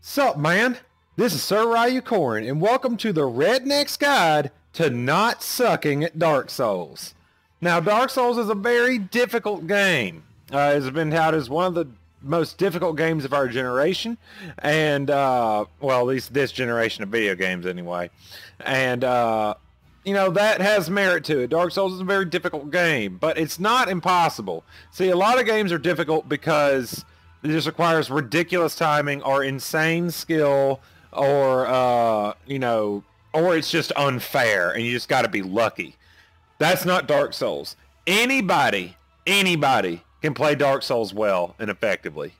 Sup, man? This is Sir Ryu Corn, and welcome to the Redneck's Guide to Not Sucking at Dark Souls. Now, Dark Souls is a very difficult game. It's been touted as one of the most difficult games of our generation, and, well, at least this generation of video games anyway. And, you know, that has merit to it. Dark Souls is a very difficult game, but it's not impossible. See, a lot of games are difficult because it just requires ridiculous timing or insane skill or, you know, or it's just unfair and you just got to be lucky. That's not Dark Souls. Anybody can play Dark Souls well and effectively.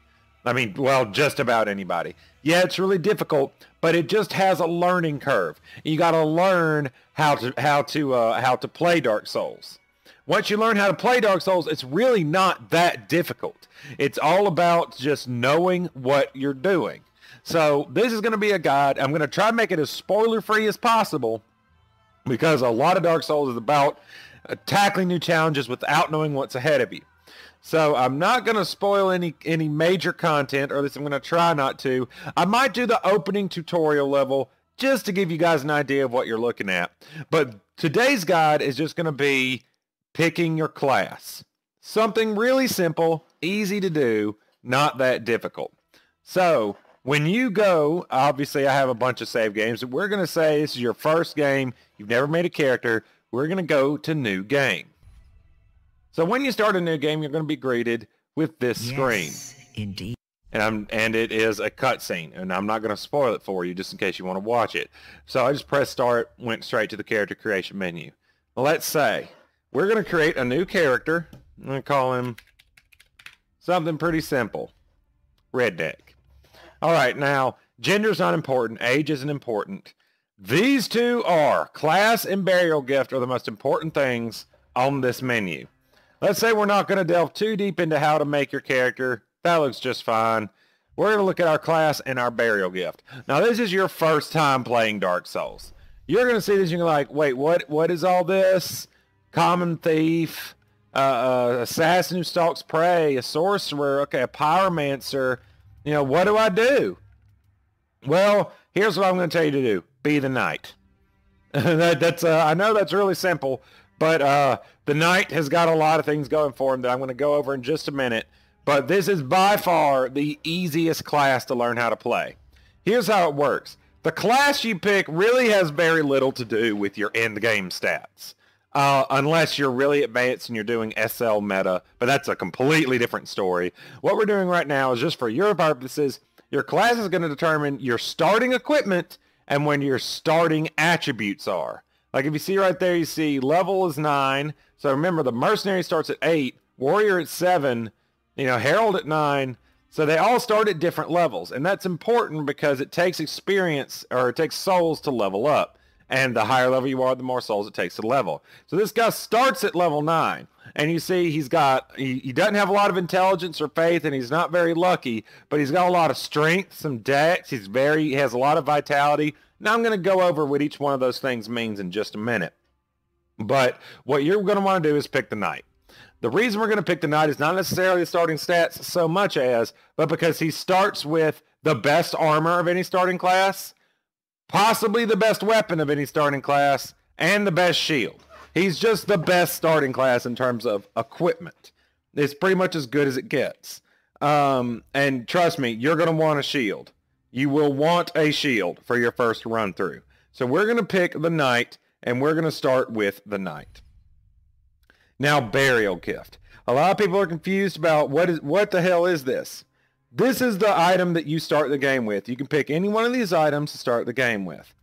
I mean, well, just about anybody. Yeah, it's really difficult, but it just has a learning curve. You got to learn how to play Dark Souls. Once you learn how to play Dark Souls, it's really not that difficult. It's all about just knowing what you're doing. So this is going to be a guide. I'm going to try to make it as spoiler-free as possible because a lot of Dark Souls is about tackling new challenges without knowing what's ahead of you. So I'm not going to spoil any major content, or at least I'm going to try not to. I might do the opening tutorial level just to give you guys an idea of what you're looking at. But today's guide is just going to be picking your class. Something really simple, easy to do, not that difficult. So when you go, obviously I have a bunch of save games. We're going to say this is your first game. You've never made a character. We're going to go to new game. So when you start a new game, you're going to be greeted with this screen. Indeed. And it is a cutscene, and I'm not going to spoil it for you just in case you want to watch it. So I just pressed start, went straight to the character creation menu. Well, let's say we're going to create a new character. I'm going to call him something pretty simple. Redneck. All right, now, gender's not important. Age isn't important. These two are class and burial gift are the most important things on this menu. Let's say we're not going to delve too deep into how to make your character. That looks just fine. We're going to look at our class and our burial gift. Now, this is your first time playing Dark Souls. You're going to see this and you're like, wait, what is all this? Common thief, assassin who stalks prey, a sorcerer, okay, a pyromancer. You know, what do I do? Well, here's what I'm going to tell you to do. Be the knight. I know that's really simple, but the knight has got a lot of things going for him that I'm going to go over in just a minute. But this is by far the easiest class to learn how to play. Here's how it works. The class you pick really has very little to do with your end game stats. Unless you're really advanced and you're doing SL meta, but that's a completely different story. What we're doing right now is just for your purposes. Your class is going to determine your starting equipment and when your starting attributes are. Like if you see right there, you see level is 9. So remember, the mercenary starts at 8, warrior at 7, you know, herald at 9. So they all start at different levels, and that's important because it takes experience, or it takes souls to level up. And the higher level you are, the more souls it takes to level. So this guy starts at level 9. And you see he doesn't have a lot of intelligence or faith, and he's not very lucky, but he's got a lot of strength, some dex. He has a lot of vitality. Now I'm going to go over what each one of those things means in just a minute. But what you're going to want to do is pick the knight. The reason we're going to pick the knight is not necessarily the starting stats so much as, but because he starts with the best armor of any starting class, possibly the best weapon of any starting class, and the best shield. He's just the best starting class in terms of equipment. It's pretty much as good as it gets. And trust me, you're going to want a shield. You will want a shield for your first run through. So we're going to pick the knight, and we're going to start with the knight. Now, burial gift. A lot of people are confused about what the hell is this? This is the item that you start the game with. You can pick any one of these items to start the game with.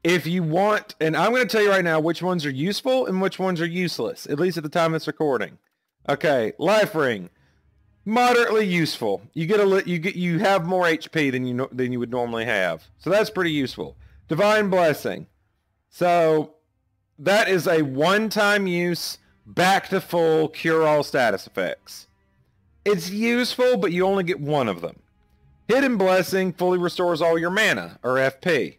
If you want, and I'm going to tell you right now which ones are useful and which ones are useless, at least at the time of this recording. Okay, life ring, moderately useful. You have more HP than you would normally have, so that's pretty useful. Divine blessing, so that is a one-time use, back to full, cure all status effects. It's useful, but you only get one of them. Hidden blessing fully restores all your mana, or FP.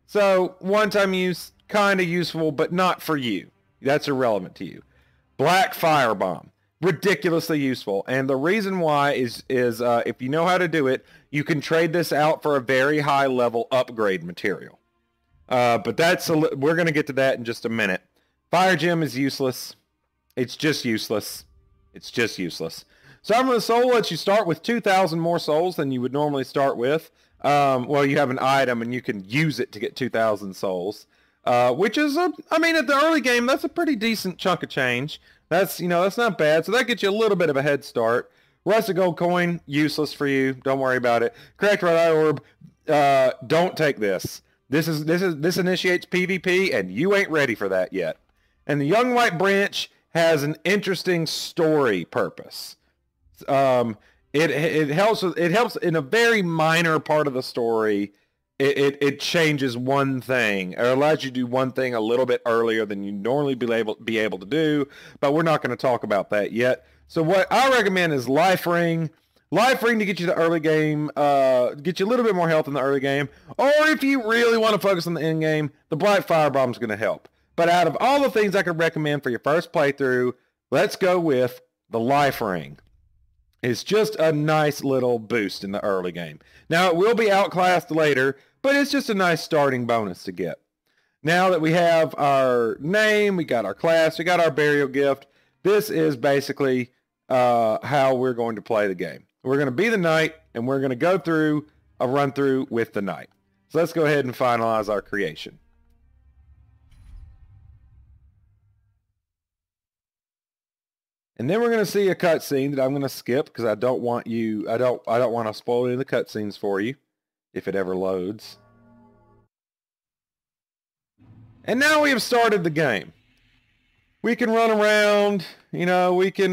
So, one-time use, kind of useful, but not for you. That's irrelevant to you. Black firebomb. ridiculously useful. And the reason why is if you know how to do it, you can trade this out for a very high level upgrade material. But we're going to get to that in just a minute. Fire gem is useless. It's just useless. It's just useless. Summon the Soul lets you start with 2,000 more souls than you would normally start with. Well, you have an item and you can use it to get 2,000 souls, which is, I mean, at the early game, that's a pretty decent chunk of change. That's not bad. So that gets you a little bit of a head start. Rusted gold coin, useless for you. Don't worry about it. Cracked red eye orb, don't take this. This initiates PvP, and you ain't ready for that yet. And the young white branch has an interesting story purpose. It helps in a very minor part of the story. It changes one thing, or allows you to do one thing a little bit earlier than you normally be able to do, but we're not going to talk about that yet. So what I recommend is Life Ring. Life Ring to get you the early game, get you a little bit more health in the early game, or if you really want to focus on the end game, the Black Firebomb is going to help. But out of all the things I could recommend for your first playthrough, let's go with the Life Ring. It's just a nice little boost in the early game. Now, it will be outclassed later, but it's just a nice starting bonus to get. Now that we have our name, we got our class, we got our burial gift, this is basically how we're going to play the game. We're going to be the knight, and we're going to go through a run-through with the knight. So let's go ahead and finalize our creation. And then we're going to see a cutscene that I'm going to skip because I don't want to spoil any of the cutscenes for you if it ever loads. And now we have started the game. We can run around, we can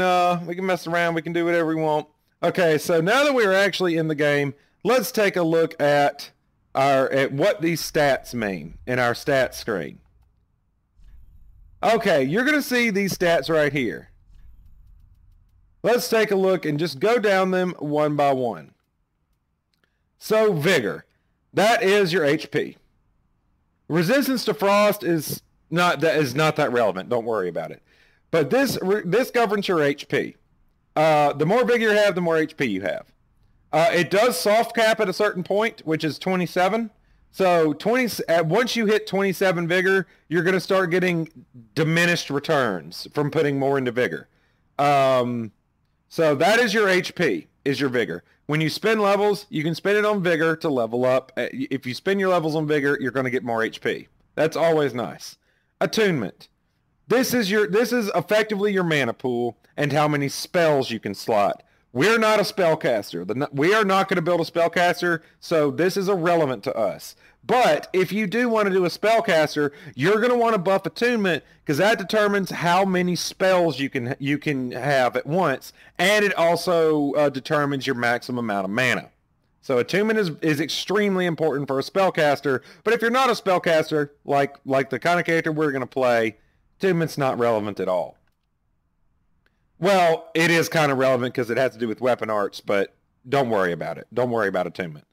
mess around, we can do whatever we want. Okay, so now that we're actually in the game, let's take a look at what these stats mean in our stats screen. Okay, you're going to see these stats right here. Let's take a look and just go down them one by one. So Vigor, that is your HP. Resistance to Frost is not that relevant. Don't worry about it. But this governs your HP. The more Vigor you have, the more HP you have. It does soft cap at a certain point, which is 27. So once you hit 27 Vigor, you're going to start getting diminished returns from putting more into Vigor. So that is your HP, is your Vigor. When you spend levels, you can spend it on Vigor to level up. If you spend your levels on Vigor, you're going to get more HP. That's always nice. Attunement. This is effectively your mana pool and how many spells you can slot. We're not a spellcaster. We are not going to build a spellcaster, so this is irrelevant to us. But if you do want to do a spellcaster, you're going to want to buff attunement because that determines how many spells you can have at once, and it also determines your maximum amount of mana. So attunement is extremely important for a spellcaster. But if you're not a spellcaster, like the kind of character we're going to play, attunement's not relevant at all. Well, it is kind of relevant because it has to do with weapon arts, but don't worry about it. Don't worry about attunement.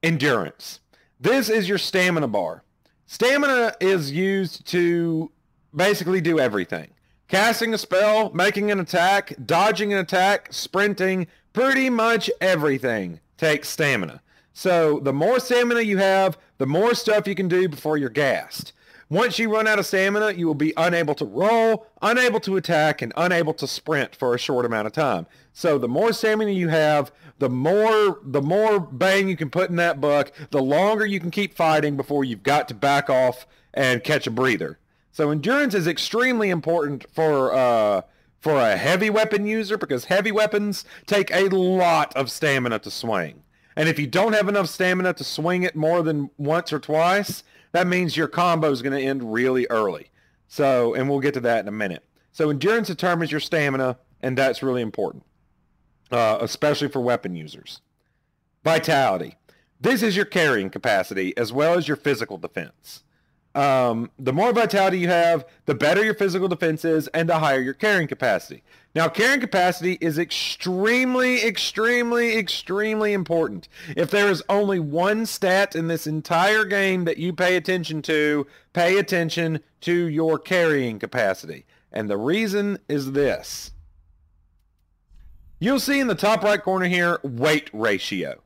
Endurance. This is your stamina bar. Stamina is used to basically do everything. Casting a spell, making an attack, dodging an attack, sprinting, pretty much everything takes stamina. So the more stamina you have, the more stuff you can do before you're gassed. Once you run out of stamina, you will be unable to roll, unable to attack, and unable to sprint for a short amount of time. So the more stamina you have, the more bang you can put in that buck, the longer you can keep fighting before you've got to back off and catch a breather. So endurance is extremely important for a heavy weapon user because heavy weapons take a lot of stamina to swing. And if you don't have enough stamina to swing it more than once or twice, that means your combo is going to end really early. So, and we'll get to that in a minute. So endurance determines your stamina, and that's really important, especially for weapon users. Vitality. This is your carrying capacity as well as your physical defense. The more vitality you have, the better your physical defense is, and the higher your carrying capacity. Now, carrying capacity is extremely, extremely, extremely important. If there is only one stat in this entire game that you pay attention to your carrying capacity. And the reason is this. you'll see in the top right corner here, weight ratio.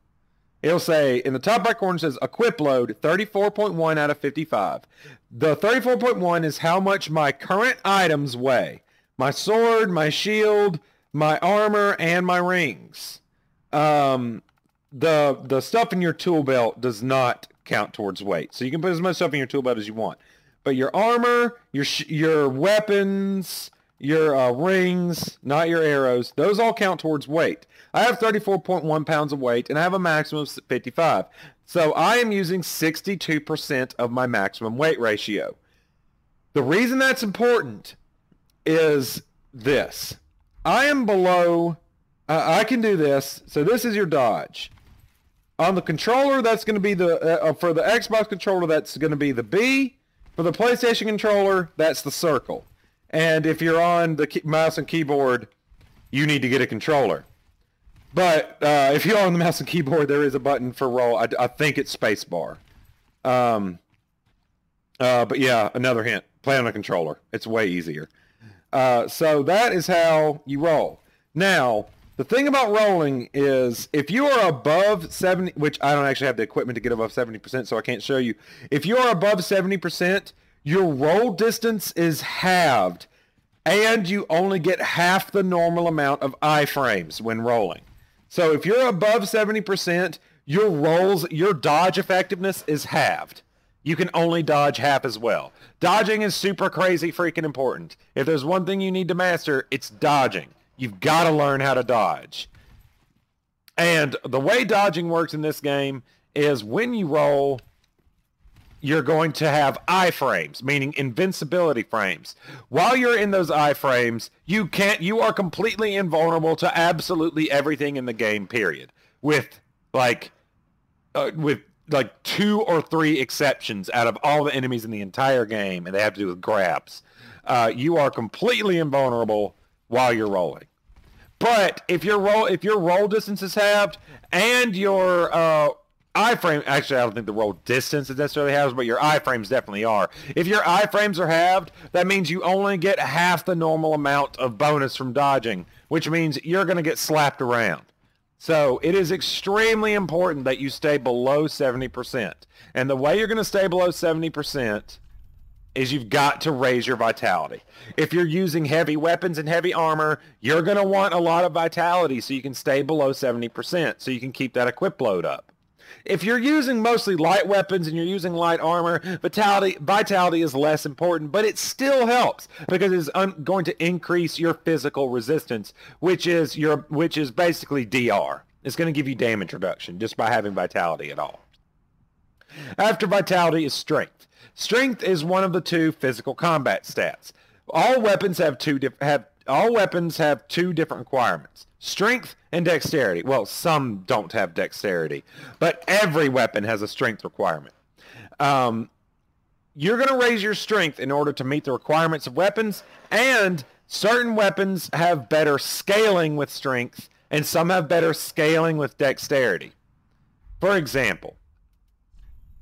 It'll say, in the top right corner, it says equip load 34.1 out of 55. The 34.1 is how much my current items weigh. My sword, my shield, my armor, and my rings. The stuff in your tool belt does not count towards weight. So you can put as much stuff in your tool belt as you want. But your armor, your weapons, your rings, not your arrows, those all count towards weight. I have 34.1 pounds of weight, and I have a maximum of 55. So I am using 62% of my maximum weight ratio. The reason that's important is this. I am below, I can do this. So this is your dodge. On the controller, that's going to be for the Xbox controller, that's going to be the B. For the PlayStation controller, that's the circle. And if you're on the mouse and keyboard, you need to get a controller. But if you're on the mouse and keyboard, there is a button for roll. I think it's spacebar. But yeah, another hint. Play on a controller. It's way easier. So that is how you roll. Now, the thing about rolling is if you are above 70, which I don't actually have the equipment to get above 70%, so I can't show you. If you are above 70%, your roll distance is halved, and you only get half the normal amount of iframes when rolling. So if you're above 70%, your dodge effectiveness is halved. You can only dodge half as well. Dodging is super crazy freaking important. If there's one thing you need to master, it's dodging. You've got to learn how to dodge. And the way dodging works in this game is when you roll, you're going to have iframes, meaning invincibility frames. While you're in those iframes, you are completely invulnerable to absolutely everything in the game, period. With like 2 or 3 exceptions out of all the enemies in the entire game, and they have to do with grabs. You are completely invulnerable while you're rolling. But if your roll distance is halved and your iframe, actually I don't think the roll distance is necessarily halved, but your iframes definitely are. If your iframes are halved, that means you only get half the normal amount of bonus from dodging, which means you're going to get slapped around. So it is extremely important that you stay below 70%. And the way you're going to stay below 70% is you've got to raise your vitality. If you're using heavy weapons and heavy armor, you're going to want a lot of vitality so you can stay below 70%, so you can keep that equip load up. If you're using mostly light weapons and you're using light armor, vitality is less important, but it still helps because it's going to increase your physical resistance, which is basically DR. It's going to give you damage reduction just by having vitality at all. After vitality is strength. Strength is one of the 2 physical combat stats. All weapons have two different requirements. Strength and dexterity. Well, some don't have dexterity, but every weapon has a strength requirement. You're going to raise your strength in order to meet the requirements of weapons, and certain weapons have better scaling with strength, and some have better scaling with dexterity. For example,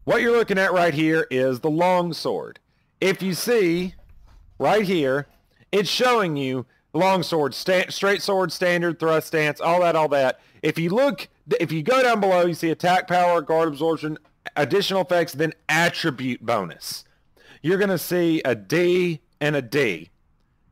what you're looking at right here is the longsword. If you see right here, it's showing you longsword, straight sword, standard, thrust stance, all that. If you go down below, you see attack power, guard absorption, additional effects, then attribute bonus. You're going to see a D and a D.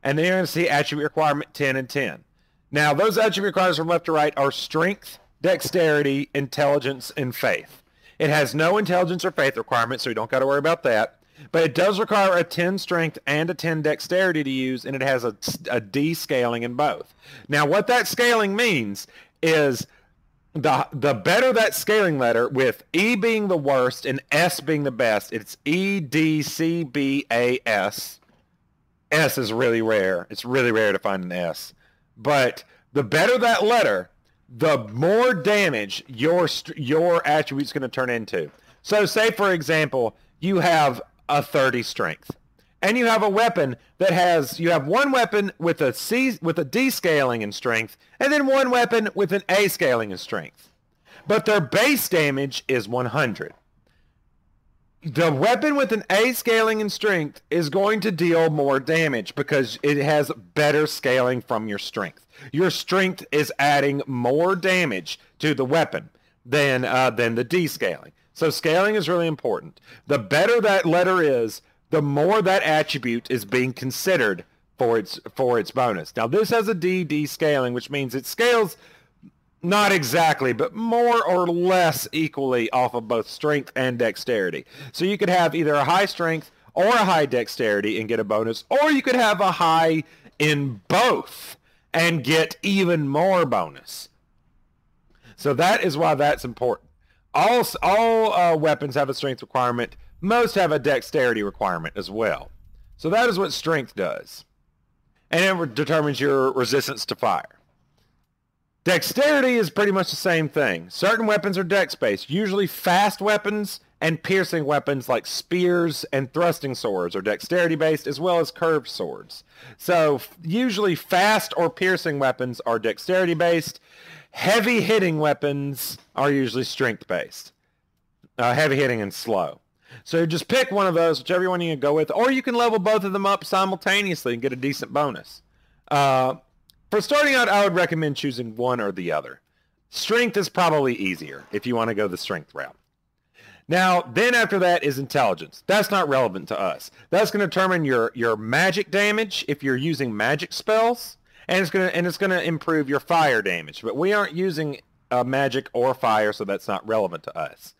And then you're going to see attribute requirement 10 and 10. Now, those attribute requirements from left to right are strength, dexterity, intelligence, and faith. It has no intelligence or faith requirement, so you don't got to worry about that. But it does require a 10 strength and a 10 dexterity to use, and it has a D scaling in both. Now, what that scaling means is the better that scaling letter, with E being the worst and S being the best, it's E, D, C, B, A, S. S is really rare. It's really rare to find an S. But the better that letter, the more damage your attribute's going to turn into. So say, for example, you have a 30 strength, and you have a weapon that you have one weapon with a D scaling in strength, and then one weapon with an A scaling in strength. But their base damage is 100. The weapon with an A scaling and strength is going to deal more damage because it has better scaling from your strength. Your strength is adding more damage to the weapon than the D scaling. So scaling is really important. The better that letter is, the more that attribute is being considered for its bonus. Now this has a D scaling, which means it scales not exactly, but more or less equally off of both strength and dexterity. So you could have either a high strength or a high dexterity and get a bonus, or you could have a high in both and get even more bonus. So that is why that's important. All weapons have a strength requirement. Most have a dexterity requirement as well. So that is what strength does. And it determines your resistance to fire. Dexterity is pretty much the same thing. Certain weapons are dex-based. Usually fast weapons and piercing weapons like spears and thrusting swords are dexterity-based, as well as curved swords. So usually fast or piercing weapons are dexterity-based. Heavy-hitting weapons are usually strength-based. Heavy-hitting and slow. So just pick one of those, whichever one you can go with, or you can level both of them up simultaneously and get a decent bonus. For starting out, I would recommend choosing one or the other. Strength is probably easier if you want to go the strength route. Now, then after that is intelligence. That's not relevant to us. That's going to determine your magic damage if you're using magic spells, and it's going to improve your fire damage. But we aren't using magic or fire, so that's not relevant to us.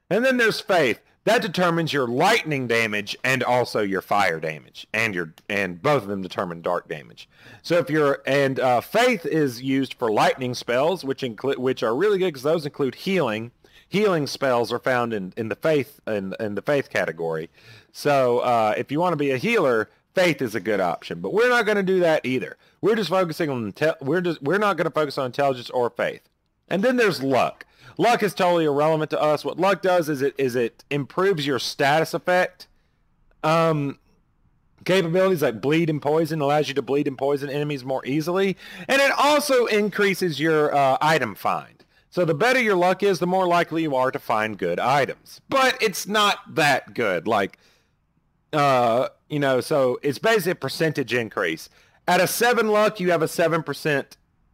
And then there's faith. That determines your lightning damage and also your fire damage, and both of them determine dark damage. So if faith is used for lightning spells, which are really good because those include healing. Healing spells are found in the faith category. So if you want to be a healer, faith is a good option. But we're not going to do that either. We're just focusing on we're not going to focus on intelligence or faith. And then there's luck. Luck is totally irrelevant to us. What luck does is it improves your status effect. Capabilities like bleed and poison allows you to bleed and poison enemies more easily. And it also increases your item find. So the better your luck is, the more likely you are to find good items. But it's not that good. So it's basically a percentage increase. At a 7 luck, you have a 7%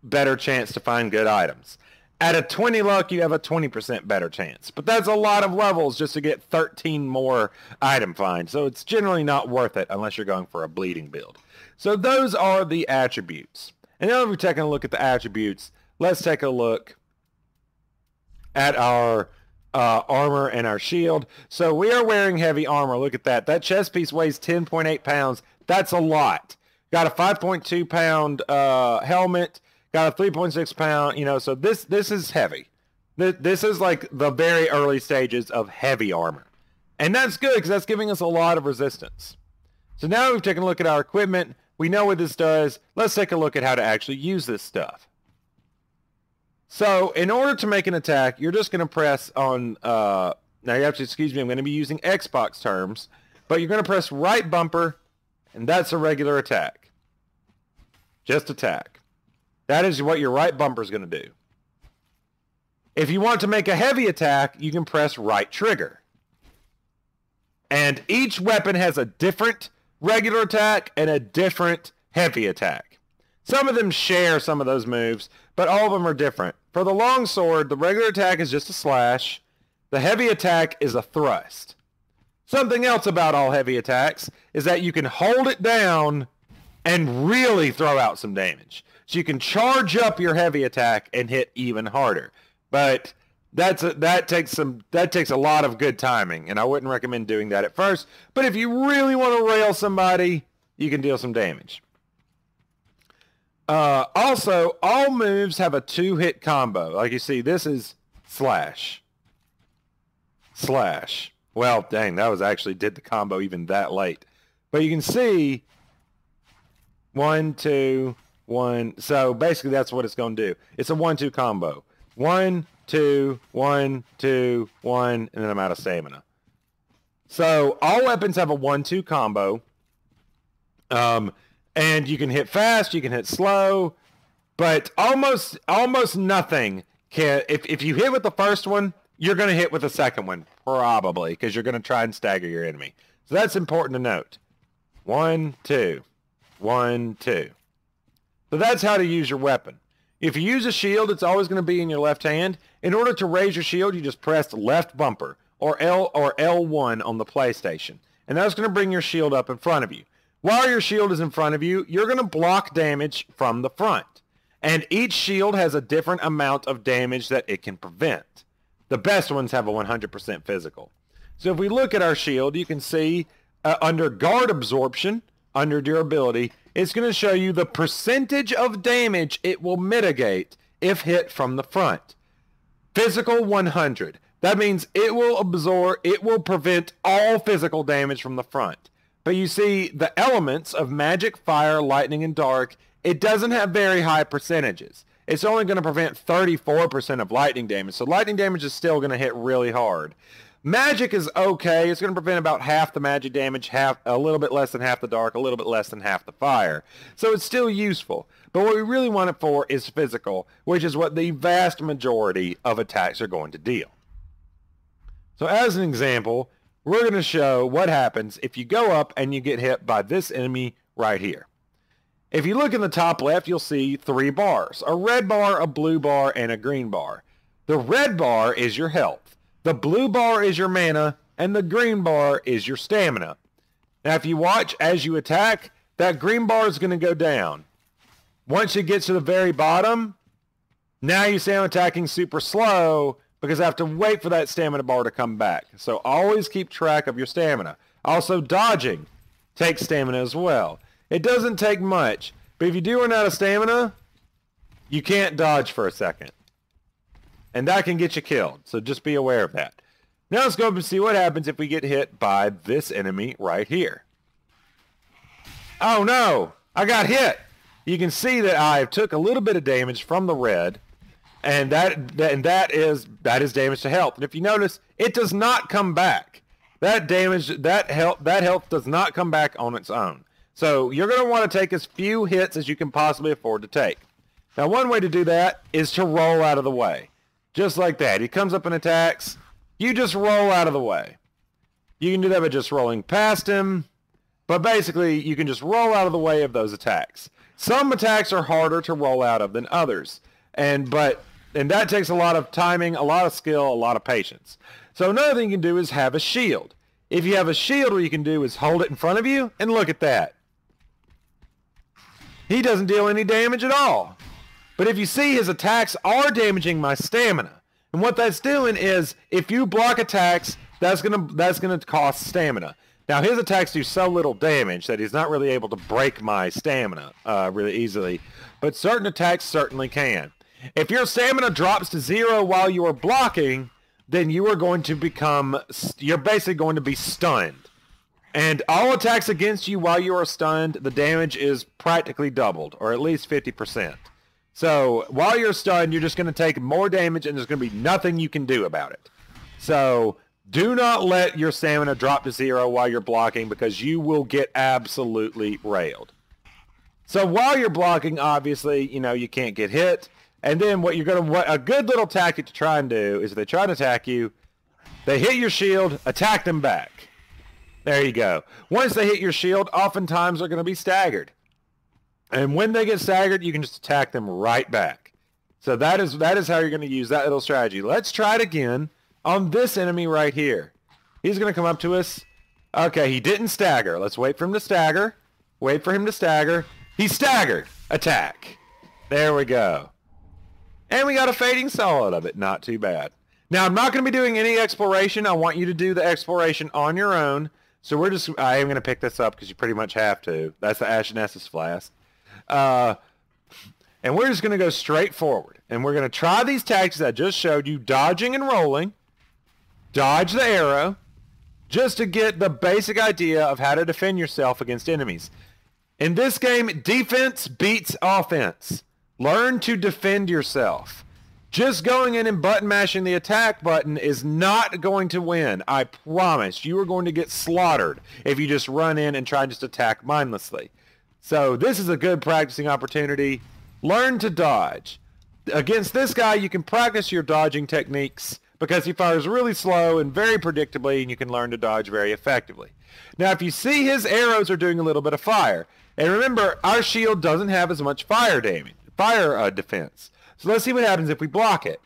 better chance to find good items. At a 20 luck, you have a 20% better chance. But that's a lot of levels just to get 13 more item find. So it's generally not worth it unless you're going for a bleeding build. So those are the attributes. And now that we've taken a look at the attributes, let's take a look at our armor and our shield. So we are wearing heavy armor. Look at that. That chest piece weighs 10.8 pounds. That's a lot. Got a 5.2 pound helmet. Got a 3.6 pound, so this is heavy. This is like the very early stages of heavy armor. And that's good because that's giving us a lot of resistance. So now we've taken a look at our equipment. We know what this does. Let's take a look at how to actually use this stuff. So in order to make an attack, you're just going to press on, now you have to excuse me, I'm going to be using Xbox terms, but you're going to press right bumper, and that's a regular attack. Just attack. That is what your right bumper is going to do. If you want to make a heavy attack, you can press right trigger. And each weapon has a different regular attack and a different heavy attack. Some of them share some of those moves, but all of them are different. For the longsword, the regular attack is just a slash. The heavy attack is a thrust. Something else about all heavy attacks is that you can hold it down and really throw out some damage. So you can charge up your heavy attack and hit even harder. But that takes a lot of good timing, and I wouldn't recommend doing that at first. But if you really want to rail somebody, you can deal some damage. Also, all moves have a 2-hit combo. Like you see, this is slash. Slash. Well, dang, that was actually did the combo even that late. But you can see 1, 2, 1. So basically that's what it's going to do. It's a 1-2 combo. 1, 2, 1, 2, 1, and then I'm out of stamina. So all weapons have a 1-2 combo. And you can hit fast, you can hit slow, but almost nothing can, if you hit with the first one, you're going to hit with the second one, probably, because you're going to try and stagger your enemy. So that's important to note. 1, 2. 1, 2. So that's how to use your weapon. If you use a shield, it's always going to be in your left hand. In order to raise your shield, you just press the left bumper, or L1 on the PlayStation. And that's going to bring your shield up in front of you. While your shield is in front of you, you're going to block damage from the front. And each shield has a different amount of damage that it can prevent. The best ones have a 100% physical. So if we look at our shield, you can see under guard absorption, under durability, it's going to show you the percentage of damage it will mitigate if hit from the front. Physical 100. That means it will prevent all physical damage from the front. But you see, the elements of magic, fire, lightning, and dark, it doesn't have very high percentages. It's only going to prevent 34% of lightning damage. So lightning damage is still going to hit really hard. Magic is okay. It's going to prevent about half the magic damage, a little bit less than half the dark, a little bit less than half the fire. So it's still useful. But what we really want it for is physical, which is what the vast majority of attacks are going to deal. So as an example, we're going to show what happens if you go up and you get hit by this enemy right here. If you look in the top left, you'll see 3 bars. A red bar, a blue bar, and a green bar. The red bar is your health. The blue bar is your mana, and the green bar is your stamina. Now if you watch as you attack, that green bar is going to go down. Once it gets to the very bottom, now you see I'm attacking super slow because I have to wait for that stamina bar to come back. So always keep track of your stamina. Also, dodging takes stamina as well. It doesn't take much, but if you do run out of stamina, you can't dodge for a second. And that can get you killed, so just be aware of that. Now let's go up and see what happens if we get hit by this enemy right here. Oh no! I got hit! You can see that I took a little bit of damage from the red, and that is damage to health. And if you notice, it does not come back. That health does not come back on its own. So you're going to want to take as few hits as you can possibly afford to take. Now one way to do that is to roll out of the way. Just like that. He comes up and attacks. You just roll out of the way. You can do that by just rolling past him. But basically, you can just roll out of the way of those attacks. Some attacks are harder to roll out of than others. And that takes a lot of timing, a lot of skill, a lot of patience. So another thing you can do is have a shield. If you have a shield, what you can do is hold it in front of you, and look at that. He doesn't deal any damage at all. But if you see, his attacks are damaging my stamina. And what that's doing is, if you block attacks, that's gonna cost stamina. Now his attacks do so little damage that he's not really able to break my stamina really easily. But certain attacks certainly can. If your stamina drops to 0 while you are blocking, then you are going to you're basically going to be stunned. And all attacks against you while you are stunned, the damage is practically doubled, or at least 50%. So while you're stunned, you're just going to take more damage, and there's going to be nothing you can do about it. So do not let your stamina drop to 0 while you're blocking, because you will get absolutely railed. So while you're blocking, obviously, you can't get hit. And then a good little tactic to try and do is if they try to attack you, they hit your shield, attack them back. There you go. Once they hit your shield, oftentimes they're going to be staggered. And when they get staggered, you can just attack them right back. So that is how you're going to use that little strategy. Let's try it again on this enemy right here. He's going to come up to us. Okay, he didn't stagger. Let's wait for him to stagger. Wait for him to stagger. He staggered. Attack. There we go. And we got a fading soul out of it. Not too bad. Now, I'm not going to be doing any exploration. I want you to do the exploration on your own. So I am going to pick this up because you pretty much have to. That's the Ashenessus flask. And we're just going to go straight forward. And we're going to try these tactics I just showed you, dodging and rolling. Dodge the arrow. Just to get the basic idea of how to defend yourself against enemies. In this game, defense beats offense. Learn to defend yourself. Just going in and button mashing the attack button is not going to win. I promise. You are going to get slaughtered if you just run in and try and just attack mindlessly. So this is a good practicing opportunity. Learn to dodge. Against this guy, you can practice your dodging techniques because he fires really slow and very predictably, and you can learn to dodge very effectively. Now, if you see, his arrows are doing a little bit of fire. And remember, our shield doesn't have as much fire defense. So let's see what happens if we block it.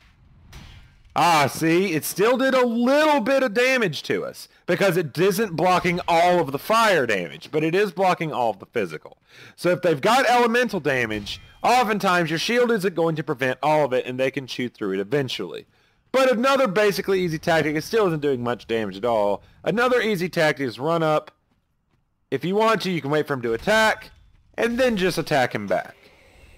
Ah, see, it still did a little bit of damage to us because it isn't blocking all of the fire damage, but it is blocking all of the physical. So if they've got elemental damage, oftentimes your shield isn't going to prevent all of it, and they can chew through it eventually. But another basically easy tactic, it still isn't doing much damage at all. Another easy tactic is run up. If you want to, you can wait for him to attack, and then just attack him back.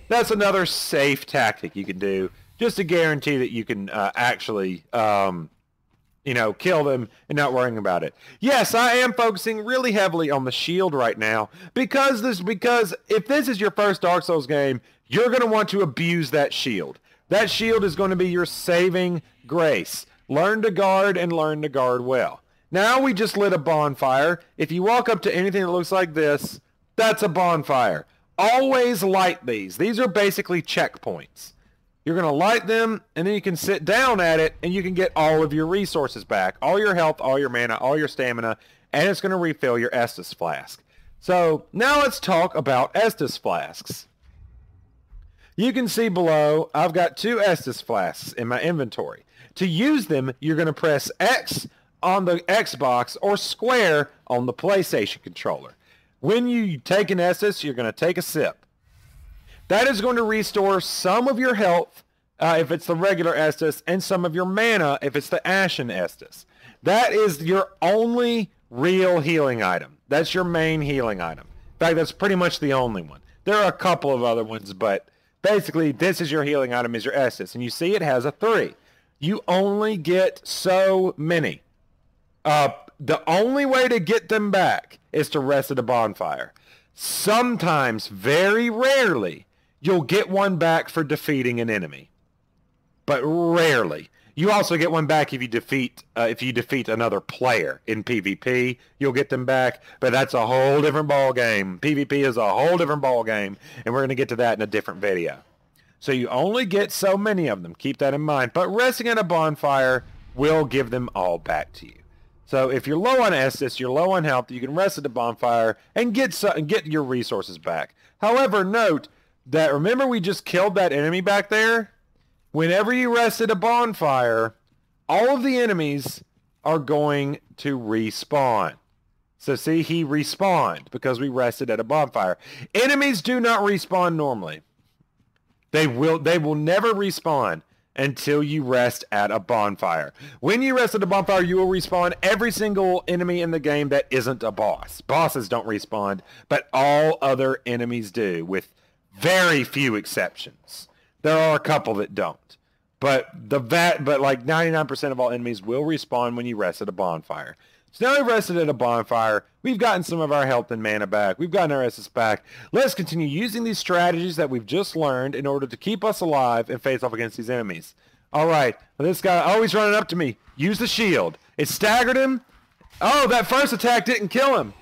That's another safe tactic you can do, just to guarantee that you can actually, you know, kill them and not worrying about it. Yes, I am focusing really heavily on the shield right now, because if this is your first Dark Souls game, you're going to want to abuse that shield. That shield is going to be your saving grace. Learn to guard and learn to guard well. Now we just lit a bonfire. If you walk up to anything that looks like this, that's a bonfire. Always light these. These are basically checkpoints. You're going to light them, and then you can sit down at it, and you can get all of your resources back. All your health, all your mana, all your stamina, and it's going to refill your Estus flask. So now let's talk about Estus flasks. You can see below, I've got 2 Estus flasks in my inventory. To use them, you're going to press X on the Xbox or square on the PlayStation controller. When you take an Estus, you're going to take a sip. That is going to restore some of your health if it's the regular Estus, and some of your mana if it's the Ashen Estus. That is your only real healing item. That's your main healing item. In fact, that's pretty much the only one. There are a couple of other ones, but basically this is your healing item, is your Estus. And you see it has a 3. You only get so many. The only way to get them back is to rest at a bonfire. Sometimes, very rarely, you'll get one back for defeating an enemy. But rarely. You also get one back if you defeat another player in PvP. You'll get them back, but that's a whole different ball game. PvP is a whole different ball game, and we're going to get to that in a different video. So you only get so many of them. Keep that in mind. But resting at a bonfire will give them all back to you. So if you're low on Estus, you're low on health, you can rest at the bonfire and get your resources back. However, note that, remember we just killed that enemy back there? Whenever you rest at a bonfire, all of the enemies are going to respawn. So see, he respawned because we rested at a bonfire. Enemies do not respawn normally. They will never respawn until you rest at a bonfire. When you rest at a bonfire, you will respawn every single enemy in the game that isn't a boss. Bosses don't respawn, but all other enemies do, with very few exceptions. There are a couple that don't. But like 99% of all enemies will respawn when you rest at a bonfire. So now we've rested at a bonfire. We've gotten some of our health and mana back. We've gotten our Estus back. Let's continue using these strategies that we've just learned in order to keep us alive and face off against these enemies. All right. Well, this guy always running up to me. Use the shield. It staggered him. Oh, that first attack didn't kill him.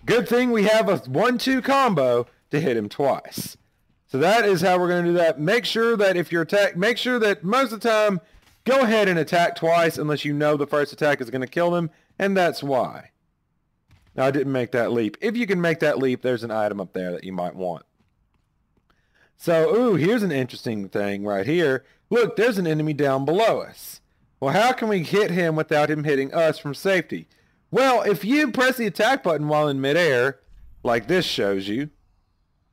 Good thing we have a 1-2 combo to hit him twice. So that is how we're going to do that. Make sure that if you're attacked, make sure that most of the time, go ahead and attack twice unless you know the first attack is going to kill them. And that's why. Now, I didn't make that leap. If you can make that leap, there's an item up there that you might want. So, ooh, here's an interesting thing right here. Look, there's an enemy down below us. Well, how can we hit him without him hitting us from safety? Well, if you press the attack button while in midair, like this shows you,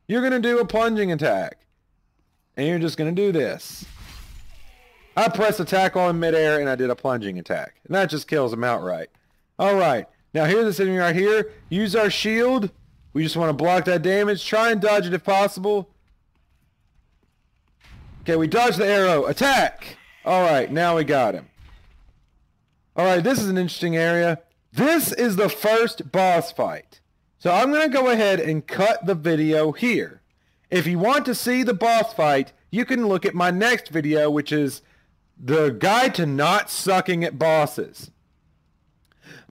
you're going to do a plunging attack. And you're just going to do this. I pressed attack while in midair, and I did a plunging attack. And that just kills him outright. All right. Now, here's this enemy right here. Use our shield. We just want to block that damage. Try and dodge it if possible. Okay, we dodged the arrow. Attack! All right, now we got him. All right, this is an interesting area. This is the first boss fight. So I'm going to go ahead and cut the video here. If you want to see the boss fight, you can look at my next video, which is the guide to not sucking at bosses.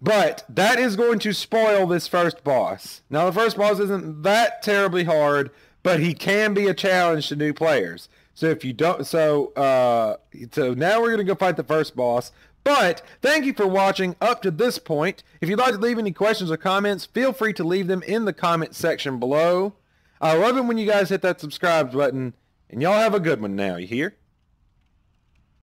But that is going to spoil this first boss. Now, the first boss isn't that terribly hard, but he can be a challenge to new players. So if you don't, so now we're gonna go fight the first boss. But thank you for watching up to this point. If you'd like to leave any questions or comments, feel free to leave them in the comment section below. I love it when you guys hit that subscribe button, and y'all have a good one now. You hear?